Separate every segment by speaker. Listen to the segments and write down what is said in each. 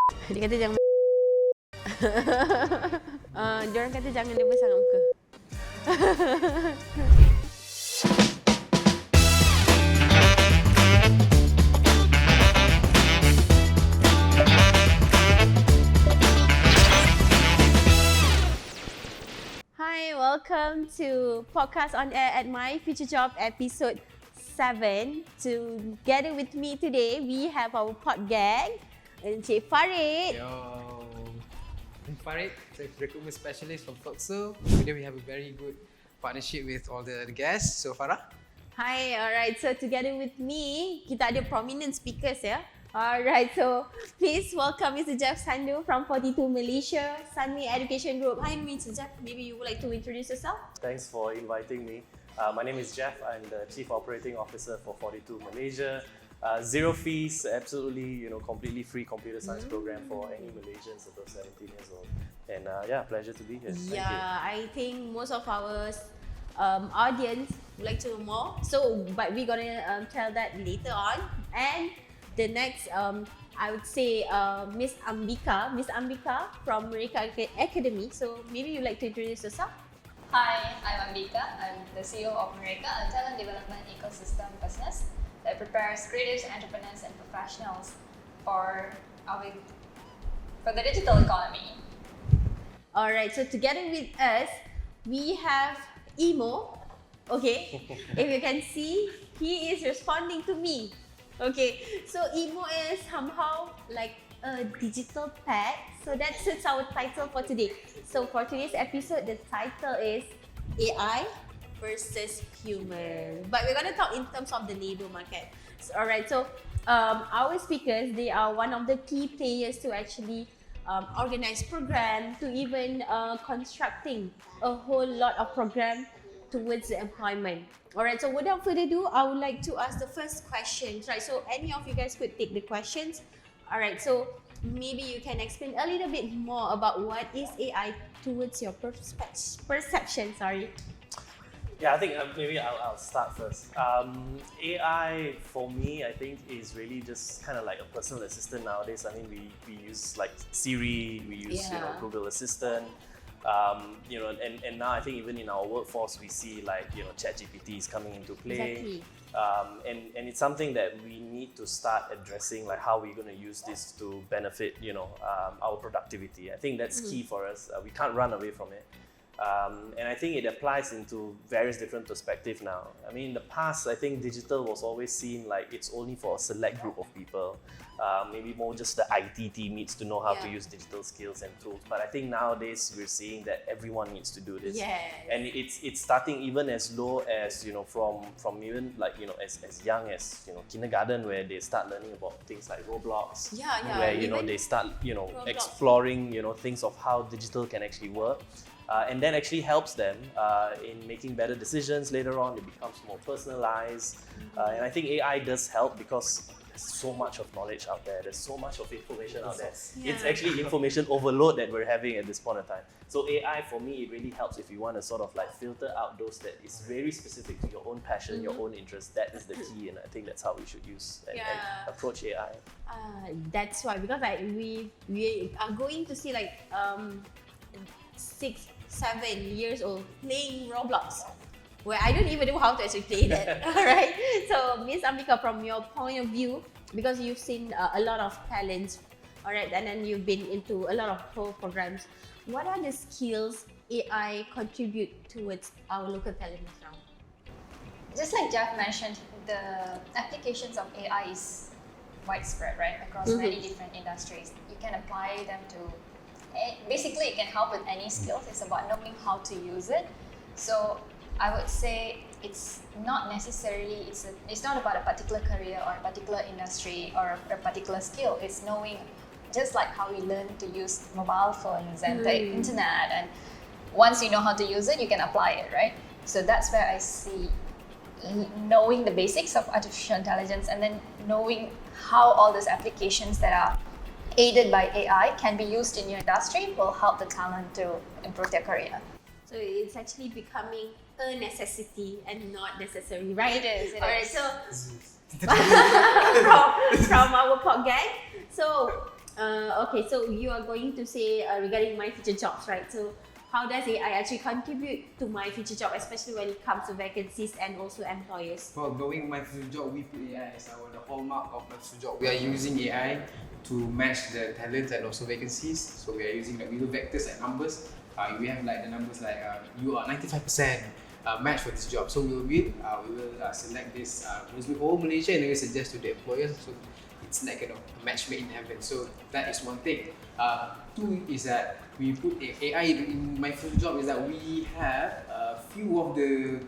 Speaker 1: Dia kata jangan diorang kata jangan dia sangat muka. Hi, welcome to Podcast on Air at My Future Job episode 7. Together with me today, we have our pod gang. Encik Farid.
Speaker 2: Yo, I'm Farid, so recruitment specialist from Foxo. Today we have a very good partnership with all the guests. So Farah.
Speaker 1: Hi, alright. So together with me, kita ada prominent speakers ya. Alright, so please welcome Mr. Jeff Sandhu from 42 Malaysia, Sunway Education Group. Hi, Mr. Jeff. Maybe you would like to introduce yourself?
Speaker 3: Thanks for inviting me. My name is Jeff. I'm the Chief Operating Officer for 42 Malaysia. Zero fees, absolutely, completely free computer science program for any Malaysians above 17 years old. And pleasure to be here. Thank you.
Speaker 1: I think most of our audience would like to know more. So, but we're gonna tell that later on. And the next, I would say, Miss Ambika from Mereka Academy. So maybe you'd like to introduce yourself.
Speaker 4: Hi, I'm Ambika. I'm the CEO of Mereka, a talent development ecosystem business that prepares creatives, entrepreneurs, and professionals for the digital economy.
Speaker 1: Alright, so together with us, we have Emo. Okay, if you can see, he is responding to me. Okay, so Emo is somehow like a digital pet. So that's our title for today. So for today's episode, the title is AI versus human. But we're going to talk in terms of the labor market. So, alright, so our speakers, they are one of the key players to actually organize program, to even constructing a whole lot of program towards the employment. Alright, so without further ado, I would like to ask the first question. Right, so any of you guys could take the questions. Alright, so maybe you can explain a little bit more about what is AI towards your perception.
Speaker 3: Yeah, I think maybe I'll start first. AI for me, I think, is really just kind of like a personal assistant nowadays. I mean, we use like Siri, we use Google Assistant, and now I think even in our workforce we see like ChatGPT is coming into play. Exactly. And it's something that we need to start addressing, like how we're going to use this to benefit our productivity. I think that's key for us. We can't run away from it. And I think it applies into various different perspectives now. I mean, in the past, I think digital was always seen like it's only for a select group of people. Maybe more just the IT team needs to know how to use digital skills and tools. But I think nowadays we're seeing that everyone needs to do this.
Speaker 1: Yes.
Speaker 3: And it's starting even as low as from even like as young as kindergarten, where they start learning about things like Roblox. Where they start exploring things of how digital can actually work. And that actually helps them in making better decisions later on. It becomes more personalized. And I think AI does help because there's so much of knowledge out there. There's so much of information out there. Yeah. It's actually information overload that we're having at this point in time. So AI, for me, it really helps if you want to sort of like filter out those that is very specific to your own passion, your own interest. That is the key, and I think that's how we should use and approach AI.
Speaker 1: That's why, because we are going to see like 6-7 years old playing Roblox, where I don't even know how to actually play that. Alright, so Miss Ambika, from your point of view, because you've seen a lot of talents, alright, and then you've been into a lot of whole programs, what are the skills AI contribute towards our local talent now?
Speaker 4: Just like Jeff mentioned, the applications of AI is widespread, right, across many different industries. You can apply them to basically, it can help with any skills. It's about knowing how to use it. So I would say it's not necessarily, it's not about a particular career or a particular industry or a particular skill. It's knowing, just like how we learn to use mobile phones and the internet, and once you know how to use it, you can apply it, right? So that's where I see knowing the basics of artificial intelligence and then knowing how all these applications that are aided by AI can be used in your industry will help the talent to improve their career.
Speaker 1: So it's actually becoming a necessity and not necessary, right?
Speaker 4: It is.
Speaker 1: Alright, so from our pod gang. So Okay, so you are going to say regarding my future jobs, right? So how does AI actually contribute to my future job, especially when it comes to vacancies and also employers?
Speaker 2: For going my future job, we put AI as the hallmark of my future job. We are using AI to match the talents and also vacancies. So we are using we do vectors and numbers. We have like the numbers like you are 95% match for this job. So we will select this whole Malaysia and then we suggest to the employers. So it's like a match made in heaven. So that is one thing. Two is that we put AI in my future job is that we have a few of the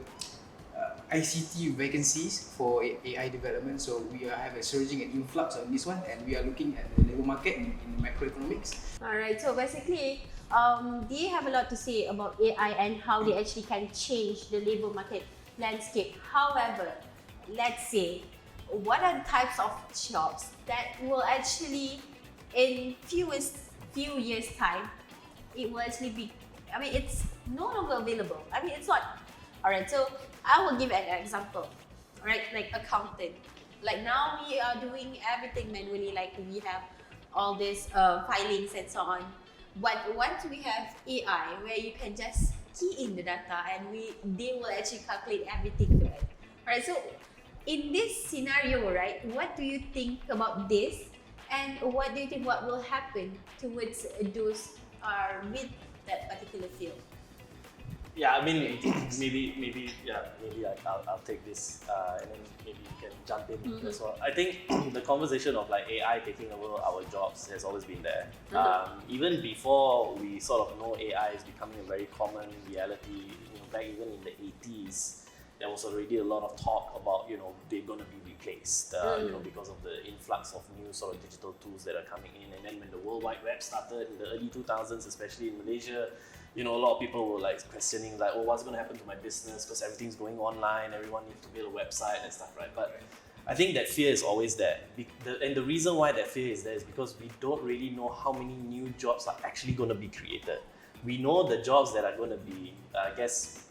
Speaker 2: ICT vacancies for AI development. So we have a surging and influx on this one, and we are looking at the labor market in macroeconomics.
Speaker 1: Alright, so basically, do you have a lot to say about AI and how they actually can change the labor market landscape? However, let's say, what are the types of jobs that will actually, in few years time, it will actually be, I mean, it's no longer available. I mean, it's not. Alright, so I will give an example, right? Like accounting. Like now we are doing everything manually, like we have all these filings and so on. But once we have AI, where you can just key in the data and they will actually calculate everything to it. Alright, so in this scenario, right, what do you think about this? And what do you think what will happen towards those with that particular field?
Speaker 3: Yeah, I mean, maybe I'll take this, and then maybe you can jump in as well. I think the conversation of like AI taking over our jobs has always been there. Even before we sort of know AI is becoming a very common reality, back even in the 80s, there was already a lot of talk about, they're going to be replaced, because of the influx of new sort of digital tools that are coming in. And then when the World Wide Web started in the early 2000s, especially in Malaysia, a lot of people were like questioning like, oh, what's going to happen to my business? Because everything's going online, everyone needs to build a website and stuff, right? But I think that fear is always there. And the reason why that fear is there is because we don't really know how many new jobs are actually going to be created. We know the jobs that are going to be, I guess,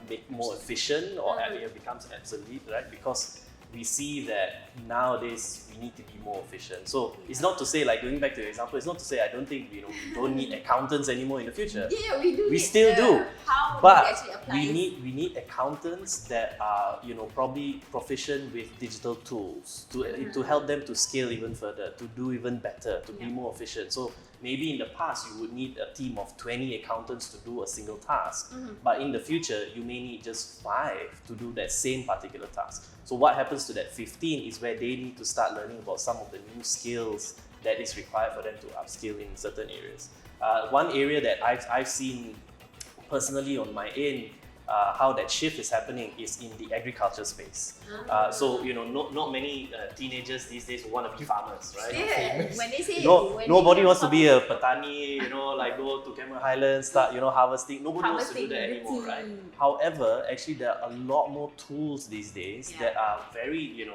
Speaker 3: make more efficient or it becomes obsolete, right? Because we see that nowadays we need to be more efficient. So it's not to say, like going back to the example, it's not to say I don't think we don't need accountants anymore in the future.
Speaker 1: Yeah, we do.
Speaker 3: We still do.
Speaker 1: How
Speaker 3: but
Speaker 1: it actually applies.
Speaker 3: we need accountants that are probably proficient with digital tools to help them to scale even further, to do even better, to be more efficient. So maybe in the past you would need a team of 20 accountants to do a single task, but in the future you may need just 5 to do that same particular task. So what happens to that 15 is where they need to start learning about some of the new skills that is required for them to upskill in certain areas. One area that I've seen personally on my end, how that shift is happening is in the agriculture space. So not many teenagers these days want to be farmers, right?
Speaker 1: Yeah, when they say
Speaker 3: nobody wants to be a petani, like go to Cameron Highlands, start harvesting. Nobody wants to do that anymore, right? However, actually there are a lot more tools these days that are very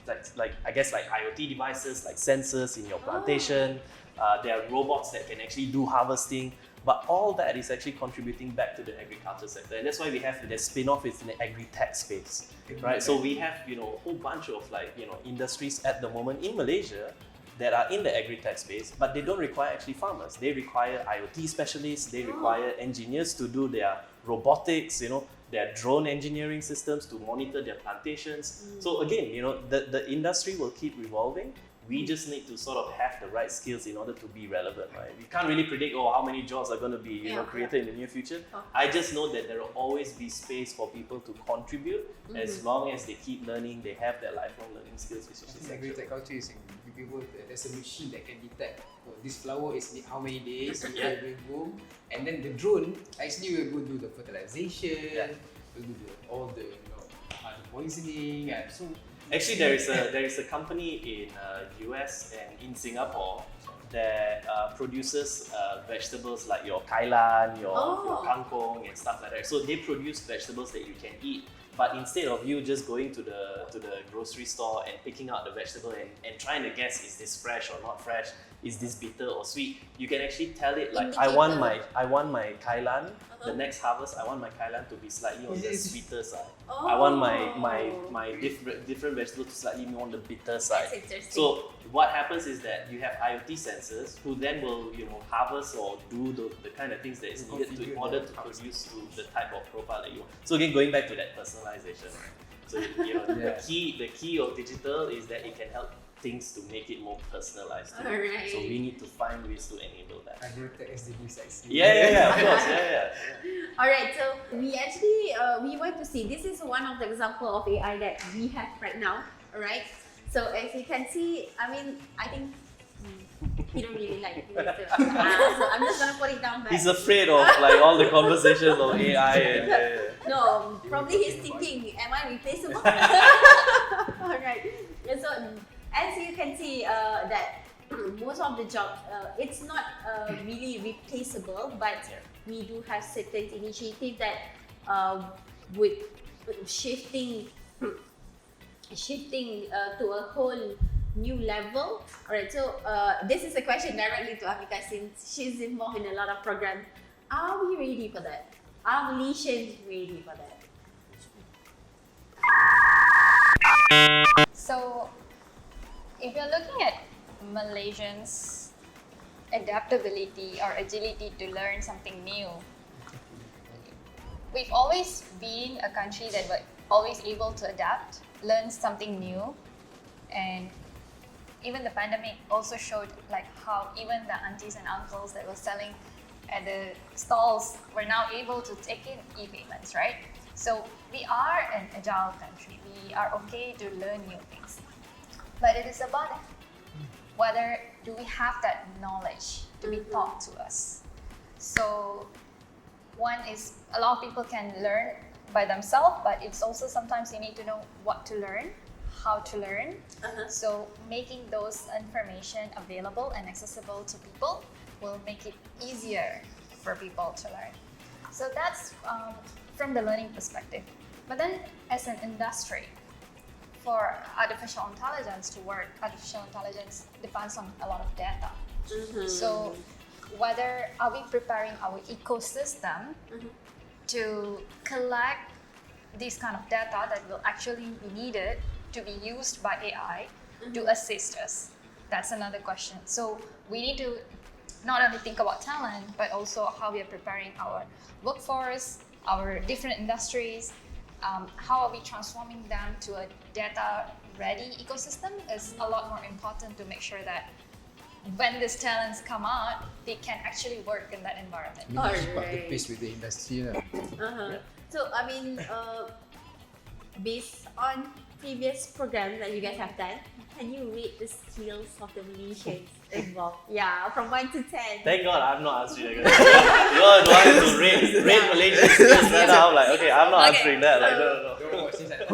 Speaker 3: like I guess like IoT devices, like sensors in your plantation. There are robots that can actually do harvesting. But all that is actually contributing back to the agriculture sector. And that's why we have the spin-off is in the agri-tech space, right? So we have, a whole bunch of industries at the moment in Malaysia that are in the agri-tech space, but they don't require actually farmers. They require IoT specialists, they require engineers to do their robotics, their drone engineering systems to monitor their plantations. So again, the industry will keep revolving. We just need to sort of have the right skills in order to be relevant, right? We can't really predict, how many jobs are going to be created in the near future. I just know that there will always be space for people to contribute as long as they keep learning, they have their lifelong learning skills, which is
Speaker 2: Agri-tech culture is there's a machine that can detect this flower is how many days, it will bloom, and then the drone actually will go do the fertilization, will do all the poisoning, and so.
Speaker 3: Actually, there is a company in US and in Singapore that produces vegetables like your kailan, your kangkong and stuff like that. So they produce vegetables that you can eat But instead of you just going to the grocery store and picking out the vegetable and trying to guess, is this fresh or not fresh, is this bitter or sweet, you can actually tell it like, I want my kailan, the next harvest, I want my kailan to be slightly on the sweeter side. I want my different vegetable to slightly more on the bitter side.
Speaker 1: That's interesting.
Speaker 3: So what happens is that you have IoT sensors who then will harvest or do the kind of things that is needed in order to produce to the type of profile that you want. So again, going back to that personalization, right? So the key of digital is that it can help things to make it more personalized.
Speaker 1: Alright.
Speaker 3: So we need to find ways to enable that.
Speaker 2: Agrotech SDB sexy.
Speaker 3: Yeah, of course, yeah.
Speaker 1: Alright, so we actually we want to see, this is one of the example of AI that we have right now. Alright, so as you can see, I think he don't really like me. So I'm just gonna put it down back.
Speaker 3: He's afraid of like all the conversations of AI and
Speaker 1: No, probably he's thinking, am I replaceable? Alright, so as you can see that most of the jobs, it's not really replaceable, but we do have certain initiatives that would shifting to a whole new level. Alright, so this is a question directly to Ambika since she's involved in a lot of programs. Are we ready for that? Are Malaysians ready for that?
Speaker 4: So, if you're looking at Malaysians' adaptability or agility to learn something new, we've always been a country that were always able to adapt, learn something new, and even the pandemic also showed like how even the aunties and uncles that were selling at the stalls were now able to take in e-payments, right? So we are an agile country. We are okay to learn new things. But it is about whether do we have that knowledge to be taught to us. So one is a lot of people can learn by themselves, but it's also sometimes you need to know what to learn, how to learn. So making those information available and accessible to people will make it easier for people to learn. So that's from the learning perspective. But then as an industry, for artificial intelligence to work, artificial intelligence depends on a lot of data. So whether are we preparing our ecosystem to collect this kind of data that will actually be needed to be used by AI to assist us? That's another question. So we need to not only think about talent, but also how we are preparing our workforce, our different industries. How are we transforming them to a data-ready ecosystem is a lot more important to make sure that when these talents come out, they can actually work in that environment.
Speaker 2: We need to keep up the pace with the industry.
Speaker 1: So based on previous programs that you guys have done, can you rate the skills of the Malaysians involved? Yeah, from 1 to 10.
Speaker 3: Thank God I'm not answering that. You're the one to rate Malaysian skills right now. I'm like, okay, I'm not answering that. Like, no.
Speaker 2: Don't watch this at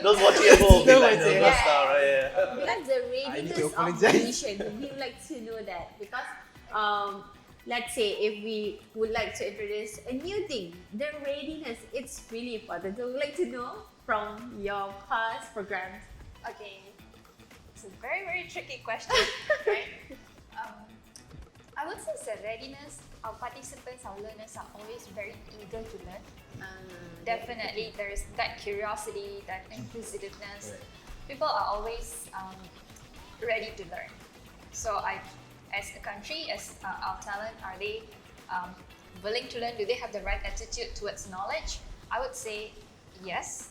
Speaker 3: Those watching at home will be like nervous
Speaker 1: Yeah.
Speaker 3: now, right? Yeah.
Speaker 1: Because the
Speaker 2: I need
Speaker 1: readiness
Speaker 2: to
Speaker 1: of
Speaker 2: apologize.
Speaker 1: Malaysians, we would like to know that because let's say if we would like to introduce a new thing, the readiness, it's really important. So we'd like to know from your past programs.
Speaker 4: Okay, it's a very, very tricky question, right? I would say the readiness, our participants, our learners are always very eager to learn. Definitely, there's that curiosity, that inquisitiveness. People are always ready to learn. So as a country, as our talent, are they willing to learn? Do they have the right attitude towards knowledge? I would say yes.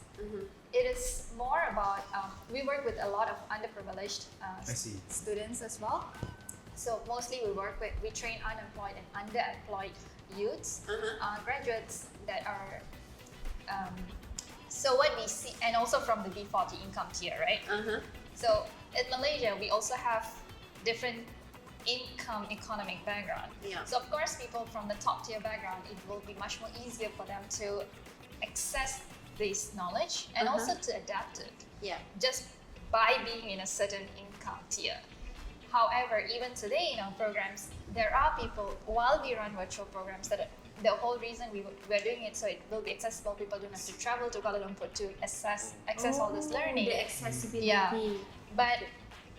Speaker 4: It is more about, we work with a lot of underprivileged students as well. So mostly we train unemployed and underemployed youths, graduates that are, so what we see, and also from the B40 income tier, right? So in Malaysia, we also have different income economic background. So of course, people from the top tier background, it will be much more easier for them to access this knowledge and also to adapt it. Just by being in a certain income tier. However, even today in our programs, there are people, while we run virtual programs, that the whole reason we're doing it so it will be accessible. People don't have to travel to Kuala Lumpur to access all this learning.
Speaker 1: The accessibility.
Speaker 4: Yeah. But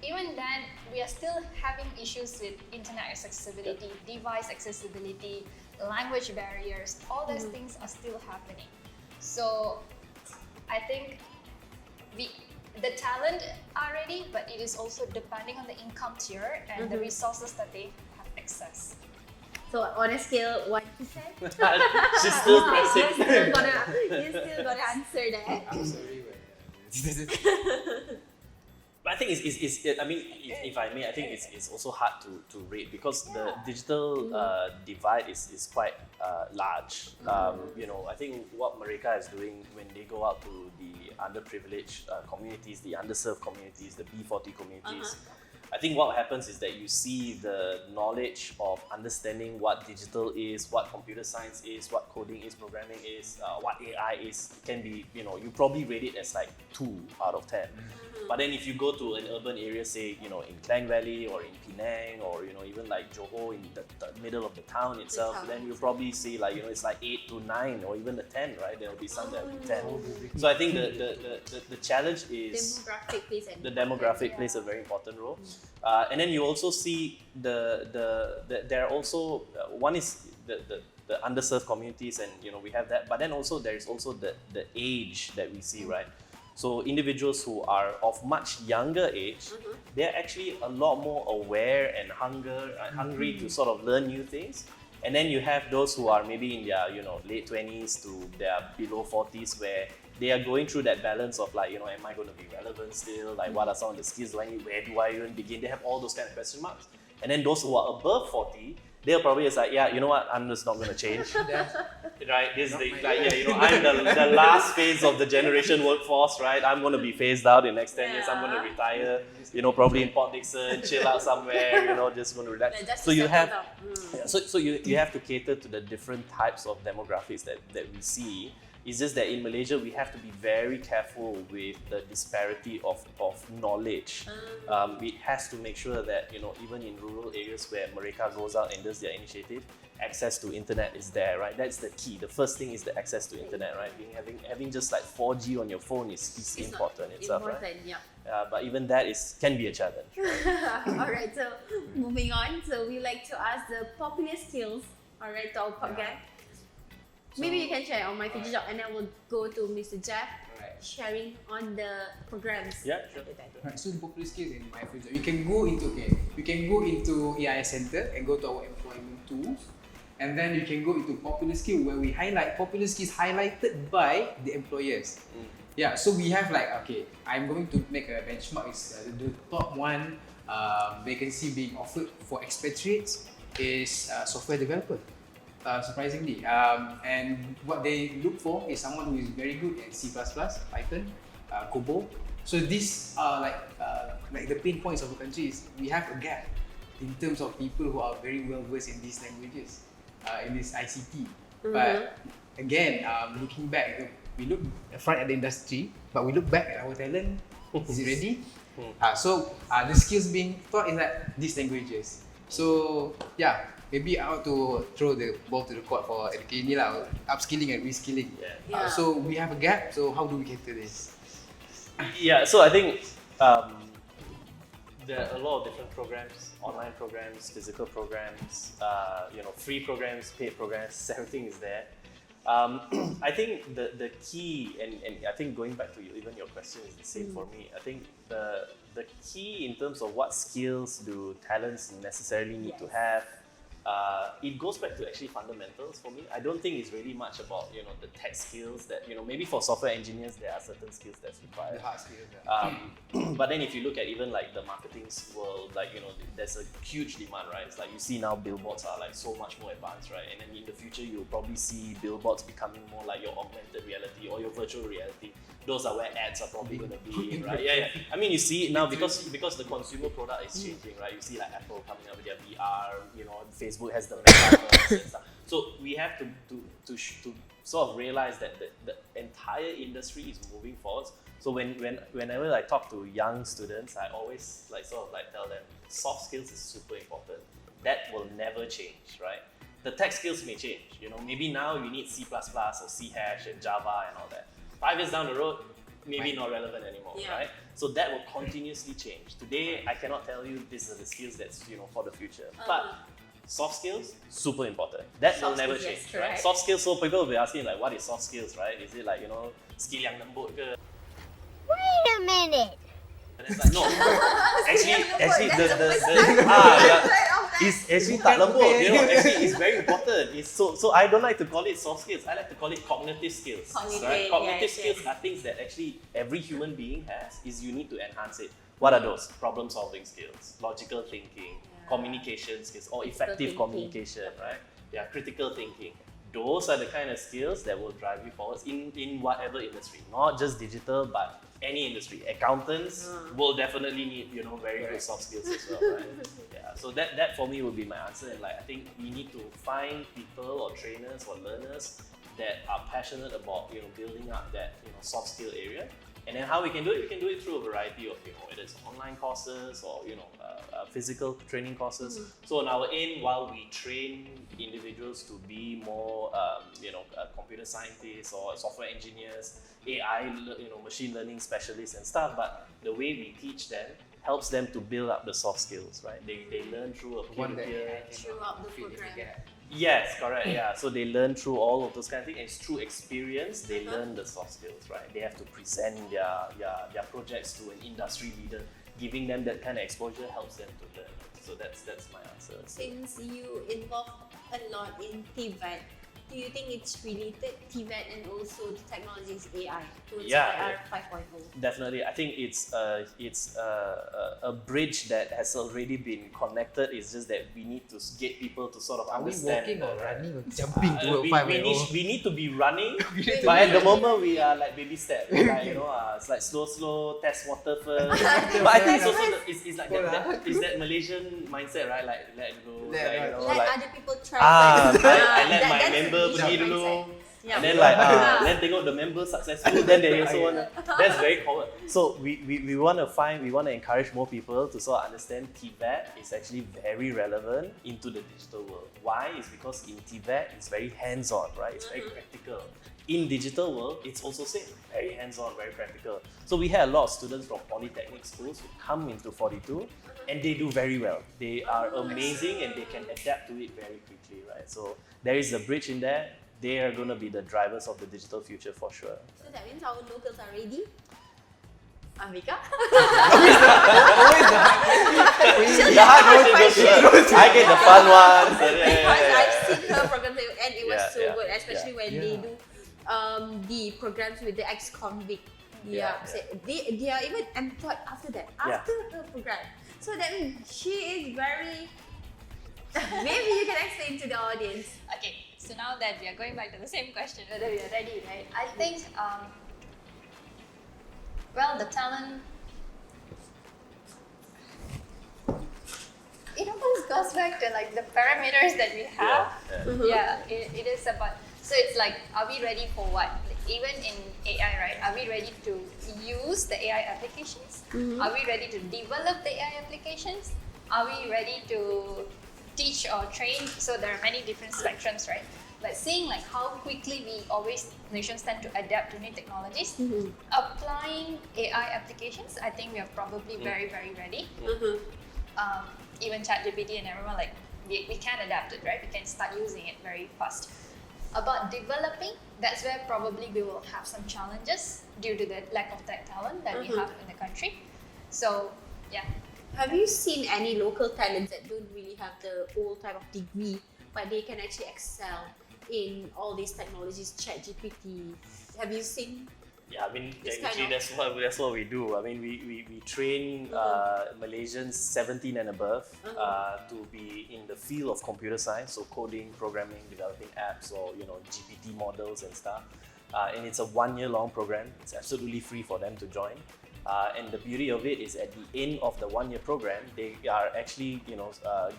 Speaker 4: even then, we are still having issues with internet accessibility, device accessibility, language barriers. All those things are still happening. So I think the talent are ready, but it is also depending on the income tier and the resources that they have access.
Speaker 1: So on a scale 1 to 10,
Speaker 3: She's still pressing.
Speaker 1: you still gotta answer that.
Speaker 2: I'm sorry,
Speaker 3: But I think I mean, if I may, I think it's also hard to rate because the digital divide is quite large. You know, I think what Mereka is doing when they go out to the underprivileged communities, the underserved communities, the B40 communities, I think what happens is that you see the knowledge of understanding what digital is, what computer science is, what coding is, programming is, what AI is, can be, you know, you probably rate it as like 2 out of 10. But then if you go to an urban area, say, you know, in Klang Valley or in Penang or, you know, even like Johor in the middle of the town itself, then you'll probably see like, you know, it's like 8 to 9 or even a 10, right? There'll be some that will be 10. So I think the challenge is the demographic plays a very important role. And then you also see there are also, one is the underserved communities, and you know we have that, but then also there is also the age that we see, right? So individuals who are of much younger age, they're actually a lot more aware and hungry to sort of learn new things. And then you have those who are maybe in their, you know, late 20s to their below 40s, where they are going through that balance of like, you know, am I going to be relevant still? Like, what are some of the skills do I need? Where do I even begin? They have all those kind of question marks. And then those who are above 40, they're probably just like, yeah, you know what? I'm just not going to change. Right? This is like, yeah, you know, I'm the last phase of the generation workforce, right? I'm going to be phased out in the next 10 years. I'm going to retire, you know, probably in Port Dickson, chill out somewhere, you know, just going to relax. So you have, so you have to cater to the different types of demographics that we see. It's just that in Malaysia, we have to be very careful with the disparity of knowledge. It has to make sure that, you know, even in rural areas where Mereka goes out and does their initiative, access to internet is there, right? That's the key. The first thing is the access to internet, right? Having just like 4G on your phone is important itself, right? Yeah. But even that can be a challenge.
Speaker 1: All right, so moving on. So we like to ask the popular skills, all right, to our podcast. Maybe you can share on my future job, and then we'll go to Mr. Jeff sharing on the programs.
Speaker 3: Yeah, sure.
Speaker 2: Right, so the popular skills in my future, we can go into AIS Center and go to our employment tools, and then you can go into popular skill where we highlight popular skills highlighted by the employers. Yeah, so we have like, okay, I'm going to make a benchmark. Is the top one vacancy being offered for expatriates is software developer. Surprisingly, and what they look for is someone who is very good at C++, Python, COBOL. So these are like the pain points of the country. Is we have a gap in terms of people who are very well versed in these languages, in this ICT. But again, looking back, we look front at the industry, but we look back at our talent. Is it ready? So the skills being taught in like these languages. So yeah. Maybe I want to throw the ball to the court for education lah, upskilling and reskilling. So we have a gap. So how do we cater this?
Speaker 3: Yeah, so I think there are a lot of different programs, online programs, physical programs, you know, free programs, paid programs. Everything is there. I think the key, and I think going back to even your question is the same for me. I think the key in terms of what skills do talents necessarily need to have. It goes back to actually fundamentals for me. I don't think it's really much about, you know, the tech skills that, you know, maybe for software engineers there are certain skills that's required.
Speaker 2: The hard skills.
Speaker 3: But then if you look at even like the marketing world, like, you know, there's a huge demand, right? It's like you see now billboards are like so much more advanced, right? And then in the future you'll probably see billboards becoming more like your augmented reality or your virtual reality. Those are where ads are probably going to be, right? Yeah. I mean, you see it now because the consumer product is changing, right? You see like Apple coming up with their VR, you know, Facebook has the metaverse and stuff. So we have to sort of realize that the entire industry is moving forward. So whenever I talk to young students, I always like sort of like tell them soft skills is super important. That will never change, right? the tech skills may change. Maybe now you need C++ or C hash and Java and all that. 5 years down the road, maybe not relevant anymore, right? So that will continuously change. Today, I cannot tell you these are the skills that's for the future. But soft skills, super important. That will never change, right? Soft skills, so people will be asking like, what is soft skills, right? Is it like, skill yang lembut ke?
Speaker 5: Wait a minute.
Speaker 3: And it's like, no. actually, it's actually tak lembut, actually it's very important. So I don't like to call it soft skills. I like to call it cognitive skills. Cognitive skills are things that actually every human being has. Is you need to enhance it. What are those? Problem solving skills, logical thinking, communication skills, or effective communication, right? Yeah, critical thinking. Those are the kind of skills that will drive you forward in whatever industry, not just digital, but any industry. Accountants will definitely need very good soft skills as well, right? Yeah. So that for me would be my answer. And I think we need to find people or trainers or learners that are passionate about building up that soft skill area. And then how we can do it? We can do it through a variety of whether it's online courses or physical training courses. So on our end, while we train individuals to be more computer scientists or software engineers, AI, machine learning specialists and stuff, but the way we teach them helps them to build up the soft skills, right? They learn through a peer-to-peer.
Speaker 1: Throughout the program.
Speaker 3: Yes, correct. Yeah, so they learn through all of those kind of things, and it's through experience they learn the soft skills, right? They have to present their projects to an industry leader. Giving them that kind of exposure helps them to learn. So that's my answer.
Speaker 1: Since you involve a lot in TVET, do you think it's related, TVET and also the technology's AI towards IR 5.0?
Speaker 3: Definitely. I think it's a bridge that has already been connected. It's just that we need to get people to sort of understand.
Speaker 2: Are we walking or running or jumping toward 5.0?
Speaker 3: We need to be running, but at the moment we are like baby steps. It's like slow, test water first. But I think it's also it's like that Malaysian mindset, right? Like let go,
Speaker 1: Let other people try first.
Speaker 3: I let my member pergi dulu. And then then tengok the members successful, then they also want to. That's very common. So we want to encourage more people to sort of understand TVET is actually very relevant into the digital world. Why? Is because in TVET it's very hands-on, right? It's very practical. In digital world, it's also same, very hands-on, very practical. So we had a lot of students from polytechnic schools who come into 42 and they do very well. They are amazing and they can adapt to it very quickly, right? So there is a bridge in there. They are going to be the drivers of the digital future for sure.
Speaker 1: So that means our locals are ready? Ambika?
Speaker 3: I get the fun ones.
Speaker 1: Because I've seen her programs and it was so good, especially when they do the programs with the ex-convict. So they are even employed after that, after her program. So that means she is very... Maybe you can explain to the audience.
Speaker 4: Okay, so now that we are going back to the same question, whether we are ready, right? I think, well, the talent, it almost goes back to like the parameters that we have. It is about, so it's like, are we ready for what? Like, even in AI, right? Are we ready to use the AI applications? Are we ready to develop the AI applications? Are we ready to teach or train? So there are many different spectrums, right? But seeing like how quickly nations tend to adapt to new technologies, applying AI applications, I think we are probably very, very ready. Even ChatGPT and everyone, like we can adapt it, right? We can start using it very fast. About developing, that's where probably we will have some challenges due to the lack of tech talent that we have in the country. So yeah.
Speaker 1: Have you seen any local talents that don't really have the old type of degree, but they can actually excel in all these technologies, ChatGPT? Have you seen?
Speaker 3: Yeah, I mean, technically that's what we do. I mean, we train Malaysians 17 and above to be in the field of computer science, so coding, programming, developing apps, or GPT models and stuff. And it's a 1-year-long program. It's absolutely free for them to join. And the beauty of it is at the end of the 1-year program, they are actually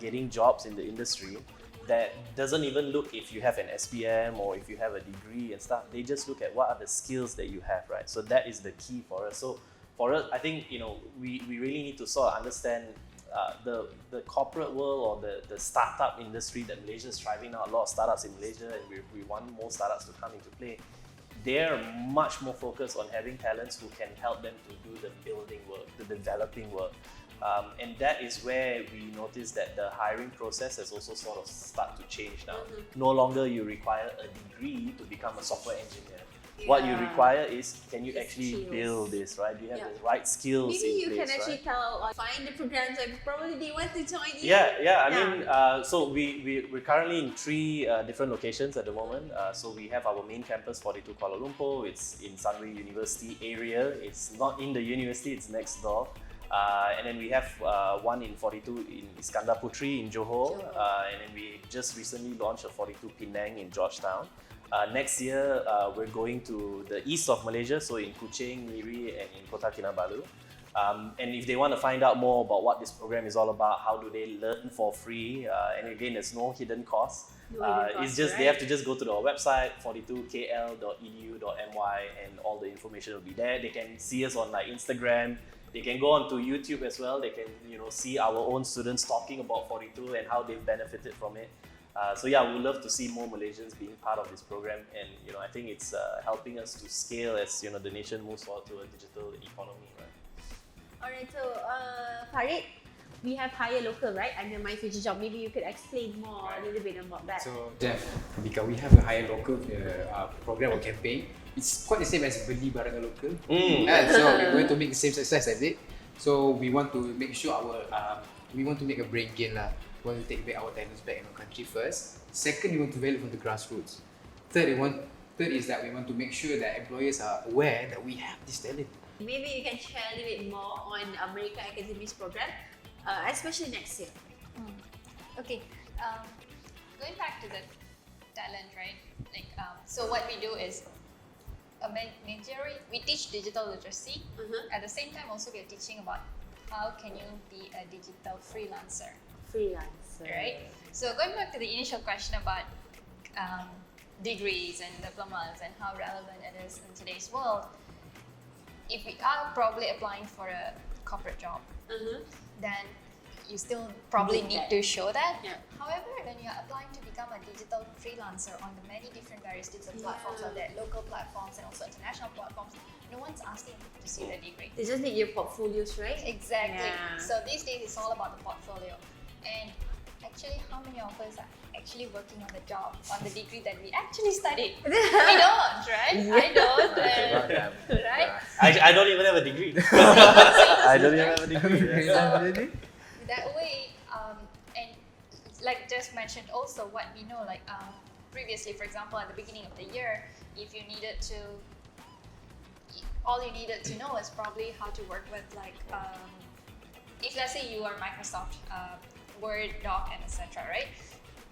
Speaker 3: getting jobs in the industry that doesn't even look if you have an SPM or if you have a degree and stuff. They just look at what are the skills that you have, right? So that is the key for us. So for us, I think we really need to sort of understand the corporate world or the startup industry that Malaysia is thriving now, a lot of startups in Malaysia, and we want more startups to come into play. They're much more focused on having talents who can help them to do the building work, the developing work. And that is where we notice that the hiring process has also sort of started to change now. No longer you require a degree to become a software engineer. What you require is, can you actually build this, right? Do you have the right skills
Speaker 1: Maybe
Speaker 3: in
Speaker 1: you
Speaker 3: place,
Speaker 1: can actually
Speaker 3: right?
Speaker 1: tell, find the programs that probably they want to join in.
Speaker 3: I mean, so we're currently in 3 different locations at the moment. So we have our main campus, 42 Kuala Lumpur. It's in Sunway University area. It's not in the university, it's next door. And then we have one in 42 in Iskandar Putri in Johor. And then we just recently launched a 42 Penang in Georgetown. Next year, we're going to the east of Malaysia, so in Kuching, Miri, and in Kota Kinabalu. And if they want to find out more about what this program is all about, how do they learn for free, and again, there's no hidden cost. It's just, they have to just go to our website, 42kl.edu.my, and all the information will be there. They can see us on like Instagram. They can go onto YouTube as well. They can see our own students talking about 42 and how they've benefited from it. So yeah, we would love to see more Malaysians being part of this program, and I think it's helping us to scale as the nation moves forward to a digital economy, right?
Speaker 1: Alright, so Farid, we have Hire Local, right, under My Future Job. Maybe you could explain more a little bit about that.
Speaker 2: So Jeff, Ambika, we have a Hire Local program or campaign. It's quite the same as Beli Barang Local. So we're going to make the same success as it. So we want to make sure we want to make a brain gain lah. We want to take back our talents back in our country first. Second, we want to value from the grassroots. Third is that we want to make sure that employers are aware that we have this talent.
Speaker 1: Maybe you can share a little bit more on Mereka Academy's program, especially next year.
Speaker 4: Okay, going back to the talent, right? So what we do is we teach digital literacy. At the same time, also we are teaching about how can you be a digital freelancer. Right? So going back to the initial question about degrees and diplomas and how relevant it is in today's world, if we are probably applying for a corporate job, then you still probably need to show that. However, when you are applying to become a digital freelancer on the many different various digital platforms, on that local platforms and also international platforms, no one's asking to see the degree.
Speaker 1: They just need your portfolios, right?
Speaker 4: Exactly. So these days it's all about the portfolio. And actually, how many of us are actually working on the job, on the degree that we actually studied? We don't, right? I don't, right?
Speaker 3: I don't even have a degree. I don't even have a degree.
Speaker 4: That way, and like just mentioned also what we know, previously, for example, at the beginning of the year, if you needed to, all you needed to know is probably how to work with if let's say you are Microsoft Word, Doc, and etc., right?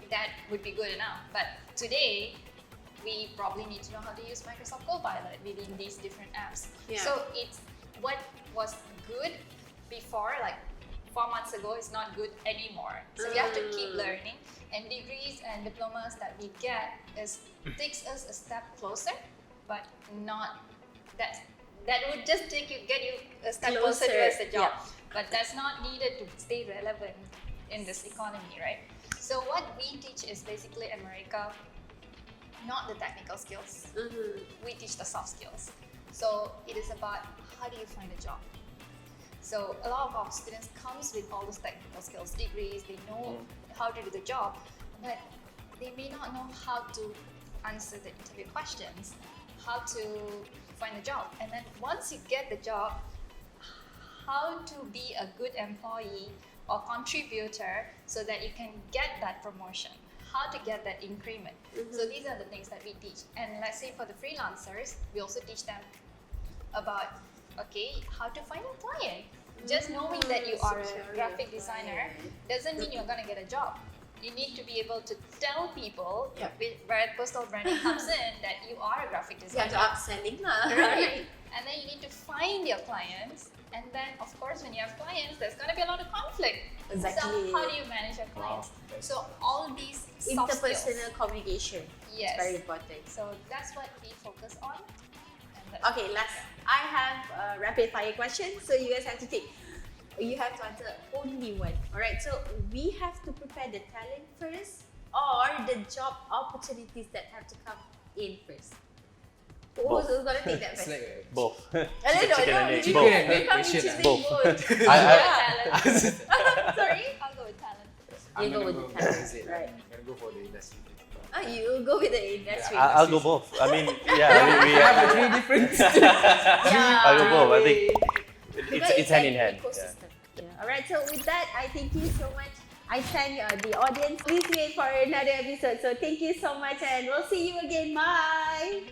Speaker 4: That would be good enough. But today, we probably need to know how to use Microsoft Copilot within these different apps. So it's what was good before, 4 months ago, is not good anymore. So we have to keep learning. And degrees and diplomas that we get takes us a step closer, but not that would just get you a step closer towards the job. But that's not needed to stay relevant in this economy, right? So what we teach is basically at Mereka, not the technical skills. We teach the soft skills. So it is about how do you find a job. So a lot of our students comes with all those technical skills, degrees, they know how to do the job, but they may not know how to answer the interview questions, how to find a job. And then once you get the job, how to be a good employee or contributor so that you can get that promotion, how to get that increment. So these are the things that we teach. And let's say for the freelancers, we also teach them about, how to find a client. Just knowing that you are a graphic designer doesn't mean you're going to get a job. You need to be able to tell people where personal branding comes in that you are a graphic designer.
Speaker 1: You have to upselling,
Speaker 4: right? And then you need to find your clients. And then, of course, when you have clients, there's going to be a lot of conflict.
Speaker 1: Exactly.
Speaker 4: So how do you manage your clients? So all these soft
Speaker 1: interpersonal
Speaker 4: skills.
Speaker 1: communication.
Speaker 4: Yes.
Speaker 1: It's very important.
Speaker 4: So that's what we focus on.
Speaker 1: Okay, last. I have a rapid fire question, so you guys have to take. You have to answer only one. Alright, so we have to prepare the talent first or the job opportunities that have to come in first. Who's gonna take that
Speaker 2: It's
Speaker 1: first?
Speaker 2: like
Speaker 3: Both.
Speaker 2: chicken and egg
Speaker 1: You can't be
Speaker 2: question.
Speaker 1: choosing
Speaker 3: Both.
Speaker 1: both.
Speaker 4: Talent.
Speaker 1: Sorry?
Speaker 4: I'll go with talent.
Speaker 1: You go with the talent,
Speaker 2: Right.
Speaker 1: right.
Speaker 2: I'm gonna go for the industry.
Speaker 1: Oh, you go with the industry.
Speaker 3: I'll go both. I mean, yeah, we
Speaker 2: have the three different.
Speaker 1: Yeah.
Speaker 3: I'll go both. I think
Speaker 1: Because
Speaker 3: it's hand in
Speaker 1: like
Speaker 3: hand.
Speaker 1: ecosystem. Yeah. Alright, so with that, I thank you so much. I thank the audience. Please wait for another episode. So thank you so much and we'll see you again. Bye.